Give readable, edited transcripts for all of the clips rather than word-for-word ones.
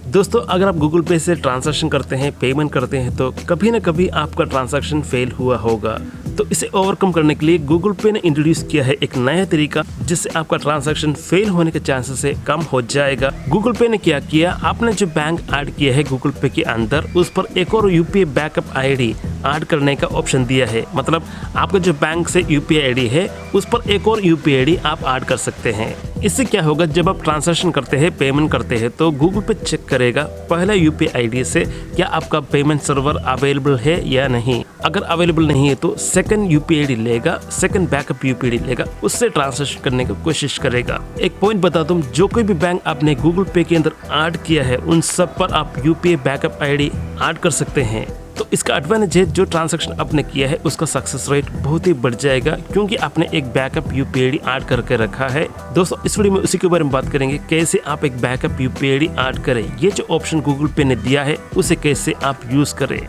दोस्तों, अगर आप गूगल पे से ट्रांजैक्शन करते हैं, पेमेंट करते हैं, तो कभी ना कभी आपका ट्रांजैक्शन फेल हुआ होगा। तो इसे ओवरकम करने के लिए गूगल पे ने इंट्रोड्यूस किया है एक नया तरीका, जिससे आपका ट्रांजैक्शन फेल होने के चांसेस से कम हो जाएगा। गूगल पे ने क्या किया, आपने जो बैंक ऐड किया है गूगल पे के अंदर, उस पर एक और यूपीआई बैकअप आईडी ऐड करने का ऑप्शन दिया है। मतलब आपका जो बैंक से यूपीआई आईडी है, उस पर एक और यूपीआई आईडी आप ऐड कर सकते हैं। इससे क्या होगा, जब आप ट्रांजैक्शन करते हैं, पेमेंट करते हैं, तो गूगल पे चेक करेगा पहला यूपीआई आईडी से क्या आपका पेमेंट सर्वर अवेलेबल है या नहीं। अगर अवेलेबल नहीं है तो सेकंड यूपीआई आईडी लेगा, सेकंड बैकअप यूपीआई आईडी लेगा, उससे ट्रांजैक्शन करने की कोशिश करेगा। एक पॉइंट बता दूं, जो कोई भी बैंक आपने गूगल पे के अंदर ऐड किया है, उन सब पर आप यूपीआई बैकअप आईडी ऐड कर सकते हैं। तो इसका एडवांटेज है, जो ट्रांजैक्शन आपने किया है उसका सक्सेस रेट बहुत ही बढ़ जाएगा, क्योंकि आपने एक बैकअप यूपीआई आईडी ऐड करके रखा है। दोस्तों, इस वीडियो में उसी के बारे में बात करेंगे, कैसे आप एक बैकअप यूपीआई आईडी ऐड करें। ये जो ऑप्शन गूगल पे ने दिया है, उसे कैसे आप यूज करें।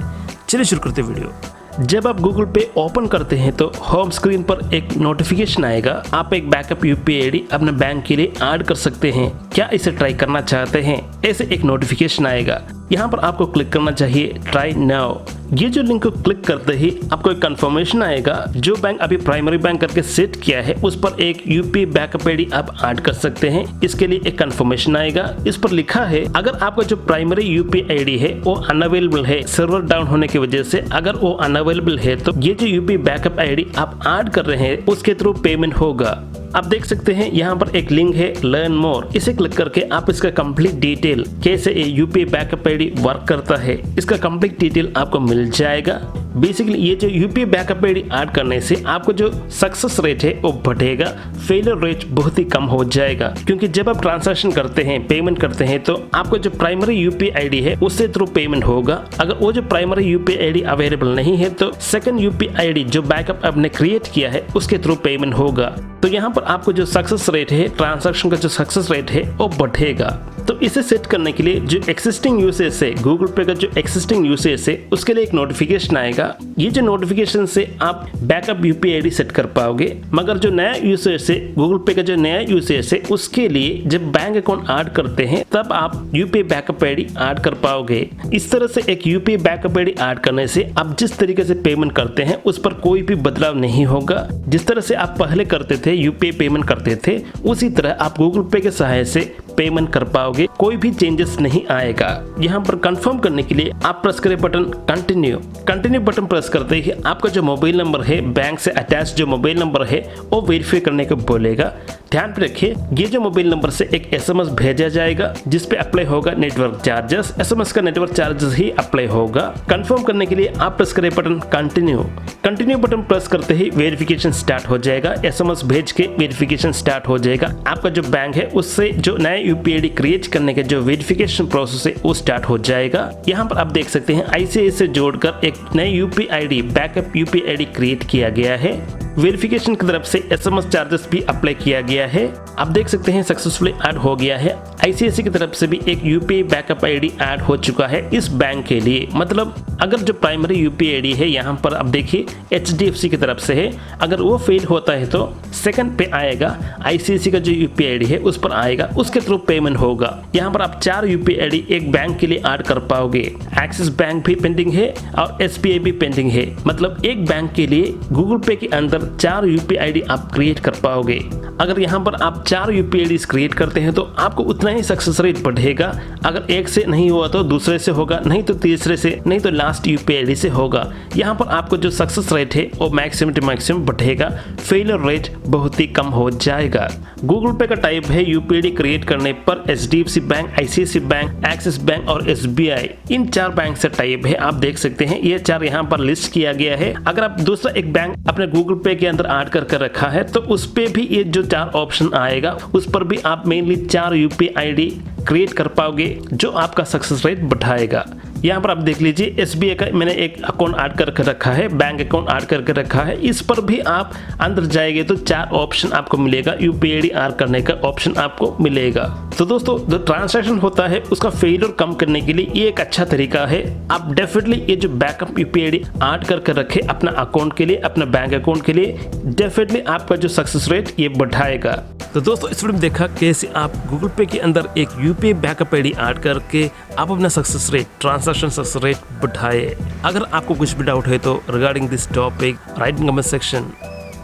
चलिए शुरू करते वीडियो। जब आप गूगल पे ओपन करते हैं तो होम स्क्रीन पर एक नोटिफिकेशन आएगा, आप एक बैकअप यूपीआई आईडी अपने बैंक के लिए ऐड कर सकते हैं, क्या इसे ट्राई करना चाहते हैं, ऐसे एक नोटिफिकेशन आएगा। यहाँ पर आपको क्लिक करना चाहिए ट्राई नाउ। ये जो लिंक को क्लिक करते ही आपको एक कंफर्मेशन आएगा, जो बैंक अभी प्राइमरी बैंक करके सेट किया है उस पर एक यूपीआई बैकअप आईडी आप ऐड कर सकते हैं। इसके लिए एक कंफर्मेशन आएगा, इस पर लिखा है अगर आपका जो प्राइमरी यूपीआई आईडी है वो अनअवेलेबल है, सर्वर डाउन होने की वजह से, अगर वो अनअवेलेबल है तो ये जो यूपीआई बैकअप आईडी आप ऐड कर रहे हैं उसके थ्रू पेमेंट होगा। आप देख सकते हैं यहाँ पर एक लिंक है लर्न मोर, इसे क्लिक करके आप इसका कंप्लीट डिटेल, कैसे ये यूपीआई बैकअप आईडी वर्क करता है, इसका कंप्लीट डिटेल आपको मिल जाएगा। बेसिकली ये जो यूपीआई बैकअप आईडी ऐड करने से आपको जो सक्सेस रेट है वो बढ़ेगा, फेलियर रेट बहुत ही कम हो जाएगा। क्योंकि जब आप ट्रांजैक्शन करते हैं, पेमेंट करते हैं, तो आपको जो प्राइमरी यूपीआई आईडी है उससे थ्रू पेमेंट होगा। अगर वो जो प्राइमरी यूपीआई आईडी अवेलेबल नहीं है तो सेकंड यूपीआई आईडी जो बैकअप आपने क्रिएट किया है उसके थ्रू पेमेंट होगा। तो यहाँ पर आपको जो सक्सेस रेट है, ट्रांजैक्शन का जो सक्सेस रेट है वो बढ़ेगा। तो इसे सेट करने के लिए जो एक्सिस्टिंग यूसेज है, गूगल पे का जो एक्सिस्टिंग यूसेज है, उसके लिए एक नोटिफिकेशन आएगा। ये जो नोटिफिकेशन से आप बैकअप यूपीआई आईडी सेट कर पाओगे। मगर जो नया यूसेज है, गूगल पे का जो नया यूसेज है, उसके लिए जब बैंक अकाउंट ऐड करते हैं तब आप यूपीआई बैकअप आईडी ऐड कर पाओगे। इस तरह से एक यूपीआई बैकअप आईडी ऐड करने से आप जिस तरीके से पेमेंट करते हैं उस पर कोई भी बदलाव नहीं होगा। जिस तरह से आप पहले करते थे, यूपीआई पेमेंट करते थे, उसी तरह आप गूगल पे के सहायता से पेमेंट कर पाओगे, कोई भी चेंजेस नहीं आएगा। यहाँ पर कंफर्म करने के लिए आप प्रेस करें button continue. Continue button press करते ही आपका जो मोबाइल नंबर है, बैंक से अटैच जो मोबाइल नंबर है, वो वेरीफाई करने को बोलेगा। ध्यान पे रखिए, ये जो मोबाइल नंबर से एक एसएमएस भेजा जाएगा जिस पे अप्लाई होगा नेटवर्क चार्जेस। एसएमएस का नेटवर्क चार्जेस ही अप्लाई होगा। कंफर्म करने के लिए आप प्रेस करें button continue. Continue button press करते ही वेरिफिकेशन स्टार्ट हो जाएगा, एसएमएस भेज के वेरिफिकेशन स्टार्ट हो जाएगा। आपका जो बैंक है उससे जो नया यूपीआई आईडी क्रिएट करने के जो वेरिफिकेशन प्रोसेस है वो स्टार्ट हो जाएगा। यहाँ पर आप देख सकते हैं आईसीआईसीआई से जोड़कर एक नई UPI ID, backup UPI ID create किया गया है। वेरिफिकेशन की तरफ से एसएमएस चार्जेस भी अप्लाई किया गया है। आप देख सकते हैं सक्सेसफुली ऐड हो गया है। आईसीआईसीआई की तरफ से भी एक यूपीआई बैकअप आईडी ऐड हो चुका है इस बैंक के लिए। मतलब अगर जो प्राइमरी यूपीआई आईडी है, यहाँ पर आप देखिए एचडीएफसी की तरफ से है, अगर वो फेल होता है तो सेकंड पे आएगा, आईसीआईसीआई का जो यूपीआई आईडी है उस पर आएगा, उसके थ्रू पेमेंट होगा। यहाँ पर आप 4 यूपीआई आईडी एक बैंक के लिए ऐड कर पाओगे। एक्सिस बैंक भी पेंडिंग है और एसबीआई भी पेंडिंग है। मतलब एक बैंक के लिए गूगल पे के अंदर 4 यूपीआई आईडी आप क्रिएट कर पाओगे। अगर यहाँ पर आप 4 यूपीआई आईडी क्रिएट करते हैं तो आपको उतना ही सक्सेस रेट बढ़ेगा। अगर एक से नहीं हुआ तो दूसरे से होगा, नहीं तो तीसरे से, नहीं तो लास्ट यूपीआई आईडी से होगा। यहाँ पर आपको जो सक्सेस रेट है वो मैक्सिमम टू मैक्सिमम बढ़ेगा, फेलियर रेट बहुत ही कम हो जाएगा। गूगल पे का टाइप है यूपीआई आईडी क्रिएट करने पर HDFC bank, ICICI bank, axis bank और एसबीआई, इन 4 बैंक से टाइप है। आप देख सकते हैं ये 4 यहाँ पर लिस्ट किया गया है। अगर आप दूसरा एक बैंक अपने गूगल पे के अंदर ऐड करके रखा है तो उस पे भी ये जो 4 ऑप्शन आएगा उस पर भी आप मेनली 4 यूपीआई आईडी क्रिएट कर पाओगे, जो आपका सक्सेस रेट बढ़ाएगा। यहाँ पर आप देख लीजिए SBI का मैंने एक अकाउंट ऐड करके रखा है, बैंक अकाउंट ऐड करके रखा है। इस पर भी आप अंदर जाएंगे तो 4 ऑप्शन आपको मिलेगा, UPI ID ऐड करने का ऑप्शन आपको मिलेगा। तो दोस्तों जो ट्रांजैक्शन होता है उसका फेलियर कम करने के लिए ये एक अच्छा तरीका है। आप डेफिनेटली ये जो बैकअप UPI ID ऐड करके रखे अपना अकाउंट के लिए, अपना बैंक अकाउंट के लिए, डेफिनेटली आपका जो सक्सेस रेट ये बढ़ाएगा। तो दोस्तों इस वीडियो में देखा कैसे आप गूगल पे के अंदर एक UPI बैकअप ID ऐड करके आप अपना success rate, transaction success rate बढ़ाए। अगर आपको कुछ भी डाउट है तो regarding this topic right in comment section,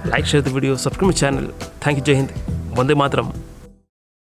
like share the video, subscribe my channel. Thank you, जय हिंद, वंदे मातरम।